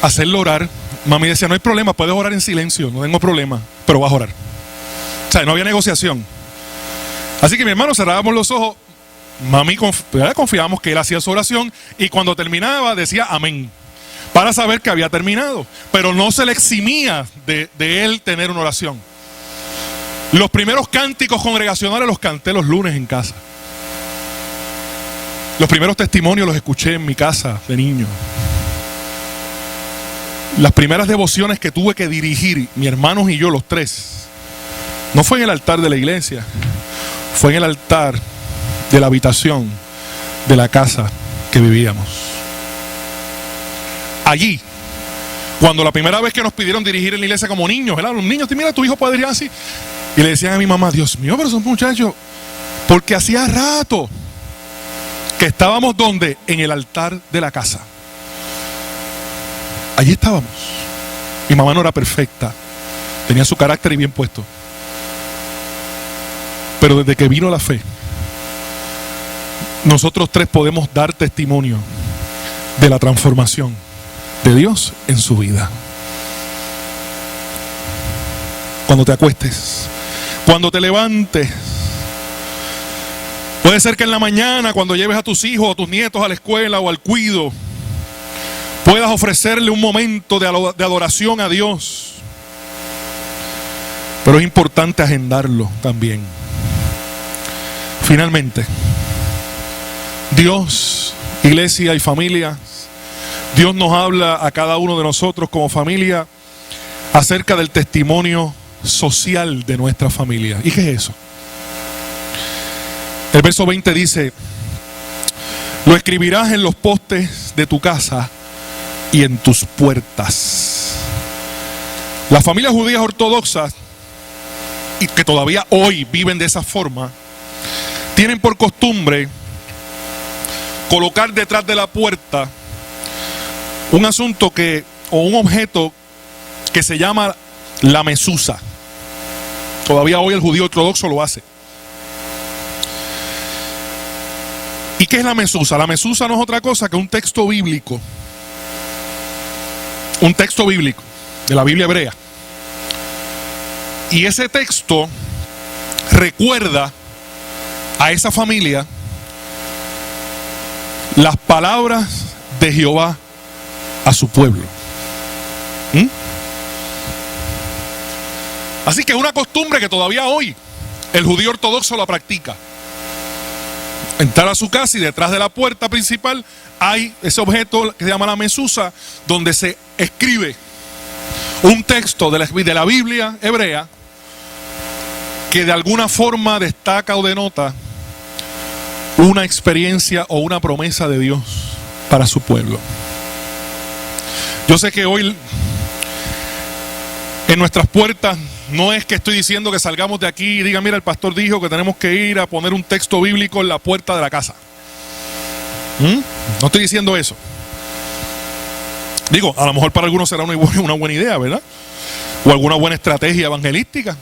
hacerlo orar, mami decía, no hay problema, puedes orar en silencio, no tengo problema, pero vas a orar. O sea, no había negociación. Así que mi hermano, cerrábamos los ojos, mami confiábamos que él hacía su oración y cuando terminaba decía amén, para saber que había terminado, pero no se le eximía de él tener una oración. Los primeros cánticos congregacionales los canté los lunes en casa. Los primeros testimonios los escuché en mi casa de niño. Las primeras devociones que tuve que dirigir, mi hermano y yo, los tres, no fue en el altar de la iglesia, fue en el altar de la habitación de la casa que vivíamos. Allí, cuando la primera vez que nos pidieron dirigir en la iglesia como niños, ¿verdad? Los niños, mira, tu hijo puede ir así. Y le decían a mi mamá, Dios mío, pero son muchachos, porque hacía rato que estábamos ¿dónde? En el altar de la casa. Allí estábamos. Mi mamá no era perfecta, tenía su carácter y bien puesto. Pero desde que vino la fe, nosotros tres podemos dar testimonio de la transformación de Dios en su vida. Cuando te acuestes, cuando te levantes, puede ser que en la mañana, cuando lleves a tus hijos o a tus nietos a la escuela o al cuido, puedas ofrecerle un momento de adoración a Dios. Pero es importante agendarlo también. Finalmente, Dios, iglesia y familia, Dios nos habla a cada uno de nosotros como familia acerca del testimonio social de nuestra familia. ¿Y qué es eso? El verso 20 dice, lo escribirás en los postes de tu casa y en tus puertas. Las familias judías ortodoxas, y que todavía hoy viven de esa forma, tienen por costumbre colocar detrás de la puerta un asunto o un objeto que se llama la mezusa. Todavía hoy el judío ortodoxo lo hace. ¿Y qué es la mezusa? La mezusa no es otra cosa que un texto bíblico. Un texto bíblico de la Biblia hebrea. Y ese texto recuerda a esa familia las palabras de Jehová a su pueblo. Así que es una costumbre que todavía hoy el judío ortodoxo la practica. Entrar a su casa y detrás de la puerta principal hay ese objeto que se llama la mezusa, donde se escribe un texto de la Biblia hebrea que de alguna forma destaca o denota una experiencia o una promesa de Dios para su pueblo. Yo sé que hoy en nuestras puertas no es que estoy diciendo que salgamos de aquí y digan, mira, el pastor dijo que tenemos que ir a poner un texto bíblico en la puerta de la casa. No estoy diciendo eso. Digo, a lo mejor para algunos será una buena idea, ¿verdad? O alguna buena estrategia evangelística.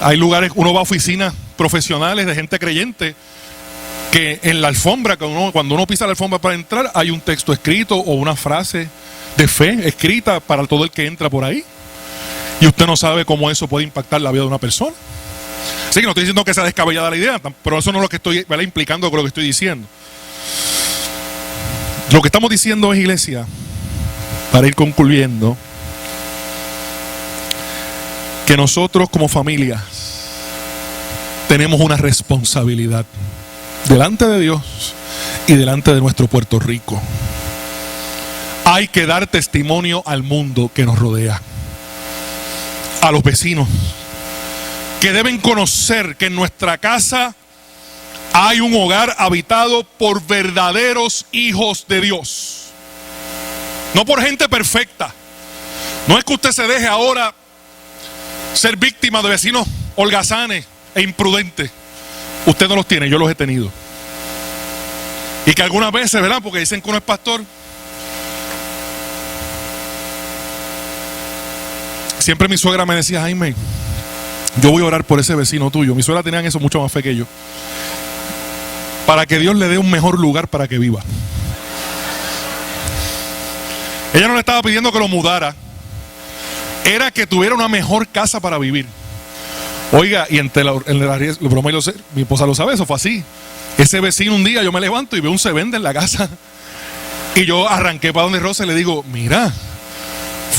Hay lugares, uno va a oficinas profesionales de gente creyente que en la alfombra, cuando uno pisa la alfombra para entrar, hay un texto escrito o una frase de fe escrita para todo el que entra por ahí. Y usted no sabe cómo eso puede impactar la vida de una persona. Así que no estoy diciendo que sea descabellada la idea, pero eso no es lo que estoy, ¿verdad?, implicando con lo que estoy diciendo. Lo que estamos diciendo es, iglesia, para ir concluyendo, que nosotros como familia tenemos una responsabilidad delante de Dios y delante de nuestro Puerto Rico. Hay que dar testimonio al mundo que nos rodea, a los vecinos, que deben conocer que en nuestra casa hay un hogar habitado por verdaderos hijos de Dios. No por gente perfecta. No es que usted se deje ahora ser víctima de vecinos holgazanes e imprudentes. Usted no los tiene, yo los he tenido. Y que algunas veces, ¿verdad?, porque dicen que uno es pastor, siempre mi suegra me decía: Jaime, yo voy a orar por ese vecino tuyo. Mi suegra tenía eso mucho más fe que yo, para que Dios le dé un mejor lugar para que viva. Ella no le estaba pidiendo que lo mudara, era que tuviera una mejor casa para vivir. Oiga, y entre la broma, mi esposa lo sabe, eso fue así. Ese vecino, un día yo me levanto y veo un se vende en la casa, y yo arranqué para donde Rosa y le digo: mira,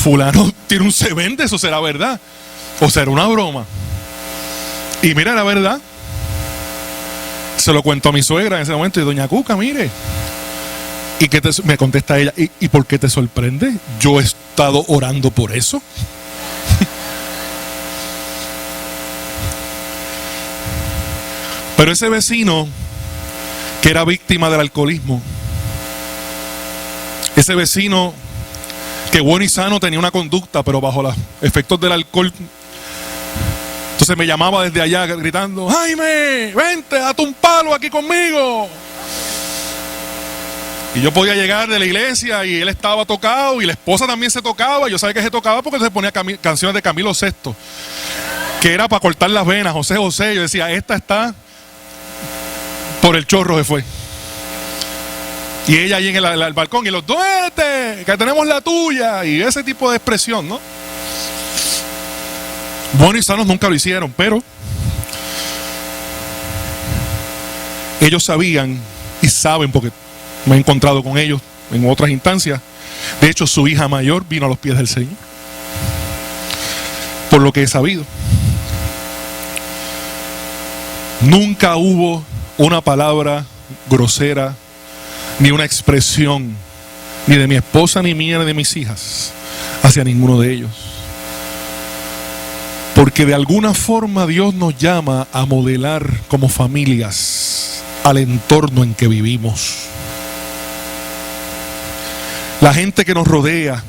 fulano tiene un se vende, ¿eso será verdad o será una broma? Y mira, era verdad. Se lo cuento a mi suegra en ese momento, y doña Cuca, mire. Y que me contesta ella: ¿Y por qué te sorprende? Yo he estado orando por eso. Pero ese vecino que era víctima del alcoholismo, ese vecino que bueno y sano tenía una conducta, pero bajo los efectos del alcohol, entonces me llamaba desde allá gritando: Jaime, vente, date un palo aquí conmigo. Y yo podía llegar de la iglesia y él estaba tocado, y la esposa también se tocaba. Yo sabía que se tocaba porque se ponía canciones de Camilo VI, que era para cortar las venas. José José, yo decía: esta está por el chorro, se fue. Y ella allí en el balcón, y los duérete, que tenemos la tuya, y ese tipo de expresión, ¿no? Buenos y sanos nunca lo hicieron, pero ellos sabían y saben, porque me he encontrado con ellos en otras instancias. De hecho, su hija mayor vino a los pies del Señor, por lo que he sabido. Nunca hubo una palabra grosera, ni una expresión, ni de mi esposa, ni mía, ni de mis hijas, hacia ninguno de ellos. Porque de alguna forma Dios nos llama a modelar como familias al entorno en que vivimos. La gente que nos rodea,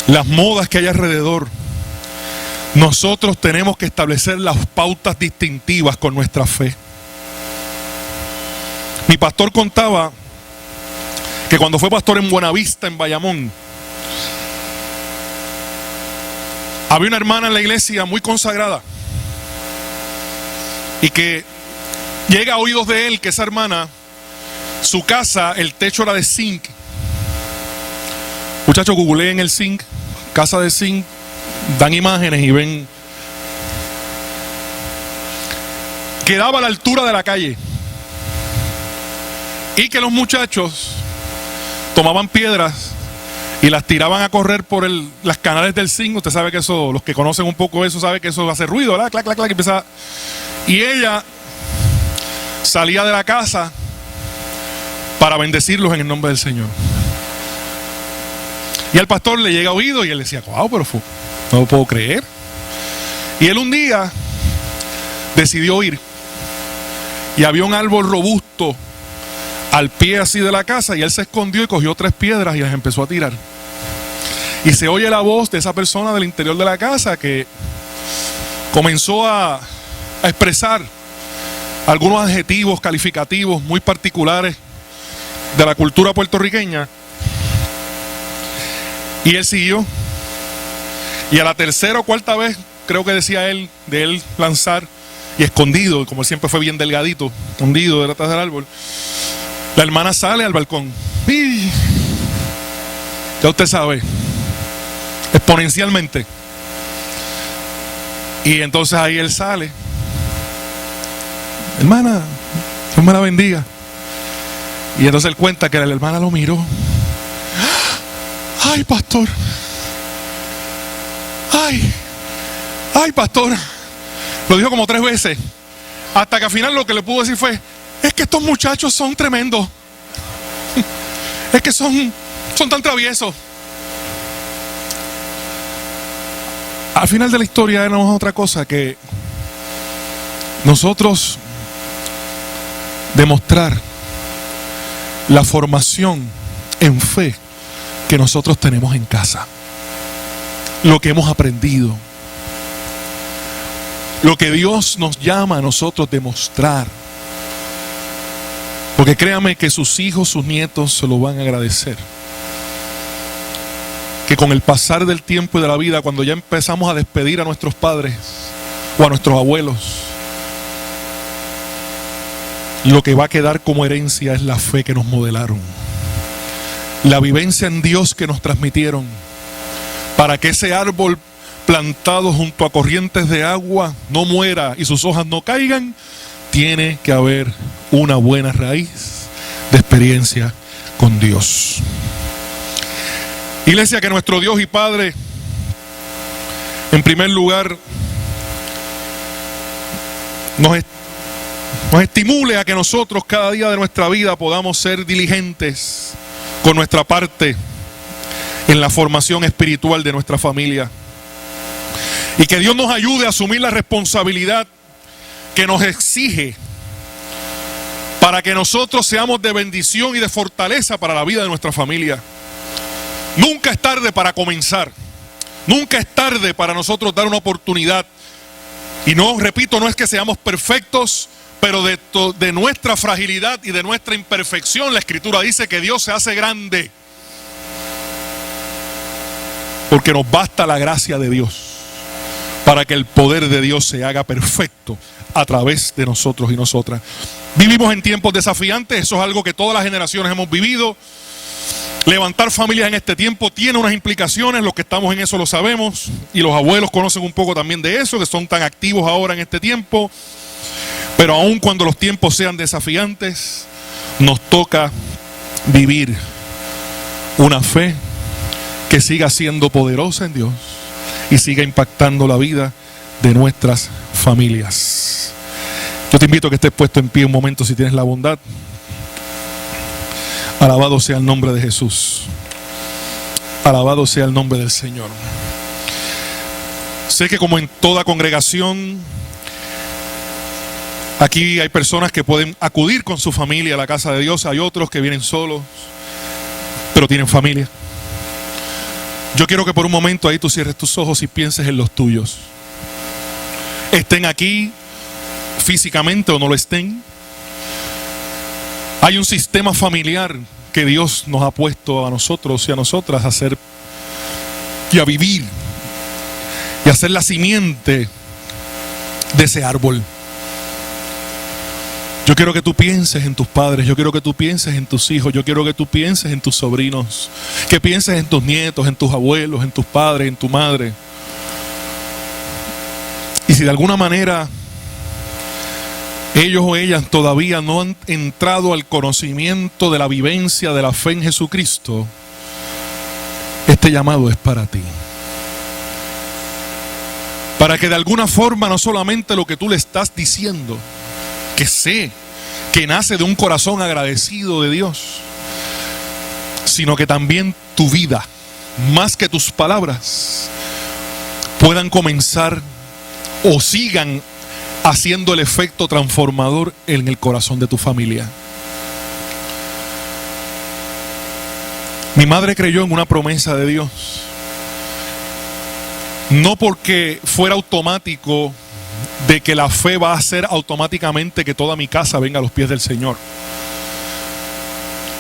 las modas que hay alrededor. Nosotros tenemos que establecer las pautas distintivas con nuestra fe. Mi pastor contaba que cuando fue pastor en Buenavista, en Bayamón, había una hermana en la iglesia muy consagrada, y que llega a oídos de él que esa hermana, su casa, el techo era de zinc. Muchachos, googleen el zinc, casa de zinc, dan imágenes y ven. Quedaba a la altura de la calle, y que los muchachos tomaban piedras y las tiraban a correr por las canales del zinc. Usted sabe que eso, los que conocen un poco eso, sabe que eso hace ruido, ¿verdad? Clac, clac, clac, empieza. Y ella salía de la casa para bendecirlos en el nombre del Señor. Y al pastor le llega oído y él decía: wow, pero no lo puedo creer. Y él un día decidió ir, y había un árbol robusto al pie así de la casa, y él se escondió y cogió 3 piedras y las empezó a tirar. Y se oye la voz de esa persona del interior de la casa que comenzó a expresar algunos adjetivos calificativos muy particulares de la cultura puertorriqueña. Y él siguió, y a la tercera o cuarta vez, creo que decía él, de él lanzar, y escondido, como él siempre fue bien delgadito, escondido detrás del árbol, la hermana sale al balcón. Y ya usted sabe, exponencialmente. Y entonces ahí él sale. Hermana, Dios me la bendiga. Y entonces él cuenta que la hermana lo miró. Ay, pastor. Ay, pastor. Lo dijo como 3 veces. Hasta que al final lo que le pudo decir fue: es que estos muchachos son tremendos. Es que son tan traviesos. Al final de la historia era otra cosa, que nosotros demostrar la formación en fe que nosotros tenemos en casa, lo que hemos aprendido, lo que Dios nos llama a nosotros demostrar. Porque créame que sus hijos, sus nietos se lo van a agradecer. Que con el pasar del tiempo y de la vida, cuando ya empezamos a despedir a nuestros padres o a nuestros abuelos, lo que va a quedar como herencia es la fe que nos modelaron, la vivencia en Dios que nos transmitieron, para que ese árbol plantado junto a corrientes de agua no muera y sus hojas no caigan. Tiene que haber una buena raíz de experiencia con Dios. Iglesia, que nuestro Dios y Padre, en primer lugar, nos estimule a que nosotros cada día de nuestra vida podamos ser diligentes con nuestra parte en la formación espiritual de nuestra familia. Y que Dios nos ayude a asumir la responsabilidad que nos exige para que nosotros seamos de bendición y de fortaleza para la vida de nuestra familia. Nunca es tarde para comenzar. Nunca es tarde para nosotros dar una oportunidad. Y no, repito, no es que seamos perfectos, pero de nuestra fragilidad y de nuestra imperfección, la Escritura dice que Dios se hace grande. Porque nos basta la gracia de Dios para que el poder de Dios se haga perfecto a través de nosotros y nosotras. Vivimos en tiempos desafiantes, eso es algo que todas las generaciones hemos vivido. Levantar familias en este tiempo tiene unas implicaciones, los que estamos en eso lo sabemos, y los abuelos conocen un poco también de eso, que son tan activos ahora en este tiempo. Pero aun cuando los tiempos sean desafiantes, nos toca vivir una fe que siga siendo poderosa en Dios y siga impactando la vida de nuestras familias. Yo te invito a que estés puesto en pie un momento si tienes la bondad. Alabado sea el nombre de Jesús. Alabado sea el nombre del Señor. Sé que como en toda congregación, aquí hay personas que pueden acudir con su familia a la casa de Dios. Hay otros que vienen solos, pero tienen familia. Yo quiero que por un momento ahí tú cierres tus ojos y pienses en los tuyos. Estén aquí físicamente o no lo estén. Hay un sistema familiar que Dios nos ha puesto a nosotros y a nosotras a hacer y a vivir y a ser la simiente de ese árbol. Yo quiero que tú pienses en tus padres, yo quiero que tú pienses en tus hijos, yo quiero que tú pienses en tus sobrinos, que pienses en tus nietos, en tus abuelos, en tus padres, en tu madre. Y si de alguna manera ellos o ellas todavía no han entrado al conocimiento de la vivencia de la fe en Jesucristo, este llamado es para ti. Para que de alguna forma no solamente lo que tú le estás diciendo, que sé que nace de un corazón agradecido de Dios, sino que también tu vida, más que tus palabras, puedan comenzar o sigan haciendo el efecto transformador en el corazón de tu familia. Mi madre creyó en una promesa de Dios, no porque fuera automático de que la fe va a hacer automáticamente que toda mi casa venga a los pies del Señor.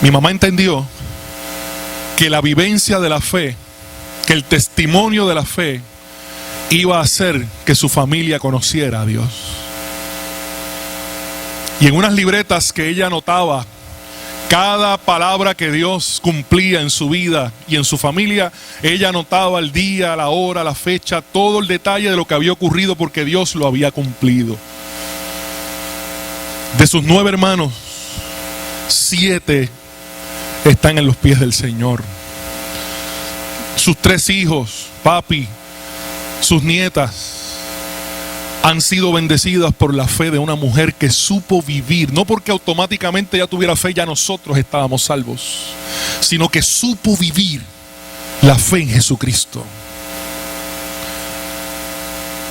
Mi mamá entendió que la vivencia de la fe, que el testimonio de la fe iba a hacer que su familia conociera a Dios. Y en unas libretas que ella anotaba Cada palabra que Dios cumplía en su vida y en su familia, ella anotaba el día, la hora, la fecha, todo el detalle de lo que había ocurrido porque Dios lo había cumplido. De sus 9 hermanos, 7 están en los pies del Señor. Sus 3 hijos, papi, sus nietas, han sido bendecidas por la fe de una mujer que supo vivir, no porque automáticamente ya tuviera fe, ya nosotros estábamos salvos, sino que supo vivir la fe en Jesucristo.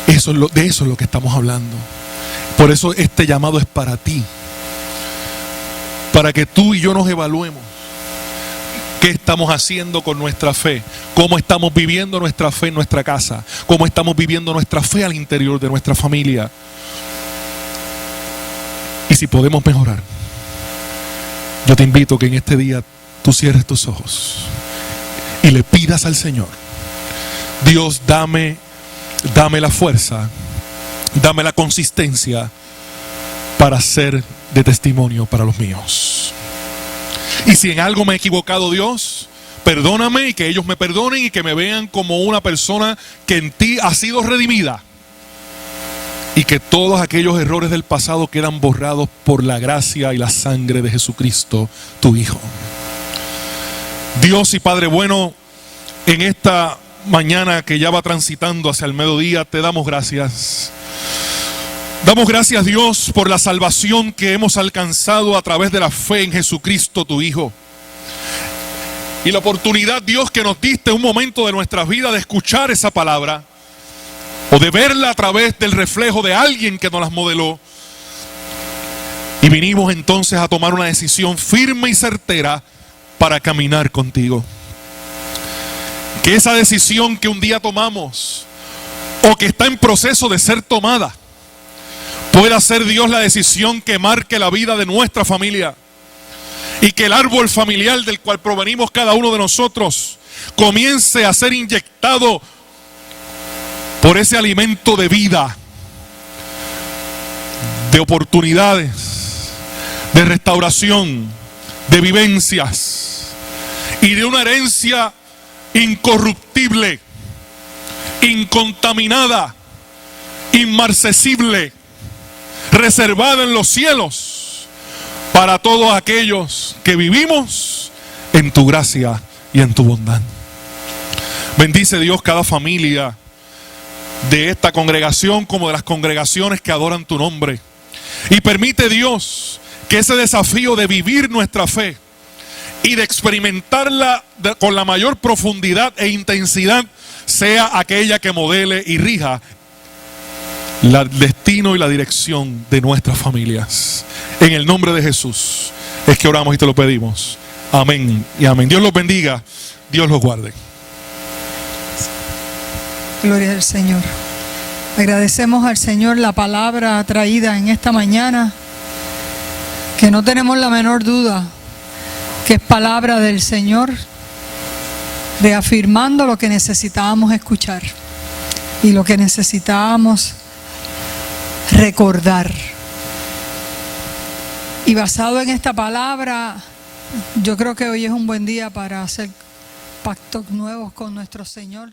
De eso es lo que estamos hablando. Por eso este llamado es para ti, para que tú y yo nos evaluemos. ¿Qué estamos haciendo con nuestra fe? ¿Cómo estamos viviendo nuestra fe en nuestra casa? ¿Cómo estamos viviendo nuestra fe al interior de nuestra familia? Y si podemos mejorar, yo te invito que en este día tú cierres tus ojos y le pidas al Señor: Dios, dame la fuerza, dame la consistencia para ser de testimonio para los míos. Y si en algo me he equivocado, Dios, perdóname, y que ellos me perdonen y que me vean como una persona que en ti ha sido redimida. Y que todos aquellos errores del pasado quedan borrados por la gracia y la sangre de Jesucristo, tu Hijo. Dios y Padre bueno, en esta mañana que ya va transitando hacia el mediodía, te damos gracias. Damos gracias, Dios, por la salvación que hemos alcanzado a través de la fe en Jesucristo, tu Hijo. Y la oportunidad, Dios, que nos diste un momento de nuestras vidas de escuchar esa palabra, o de verla a través del reflejo de alguien que nos las modeló. Y vinimos entonces a tomar una decisión firme y certera para caminar contigo. Que esa decisión que un día tomamos, o que está en proceso de ser tomada, pueda ser, Dios, la decisión que marque la vida de nuestra familia. Y que el árbol familiar del cual provenimos cada uno de nosotros comience a ser inyectado por ese alimento de vida, de oportunidades, de restauración, de vivencias y de una herencia incorruptible, incontaminada, inmarcesible, reservada en los cielos para todos aquellos que vivimos en tu gracia y en tu bondad. Bendice, Dios, cada familia de esta congregación como de las congregaciones que adoran tu nombre. Y permite, Dios, que ese desafío de vivir nuestra fe y de experimentarla con la mayor profundidad e intensidad sea aquella que modele y rija el destino y la dirección de nuestras familias. En el nombre de Jesús es que oramos y te lo pedimos. Amén y amén. Dios los bendiga, Dios los guarde. Gloria al Señor. Agradecemos al Señor la palabra traída en esta mañana, que no tenemos la menor duda que es palabra del Señor, reafirmando lo que necesitábamos escuchar y lo que necesitábamos recordar. Y basado en esta palabra, yo creo que hoy es un buen día para hacer pactos nuevos con nuestro Señor.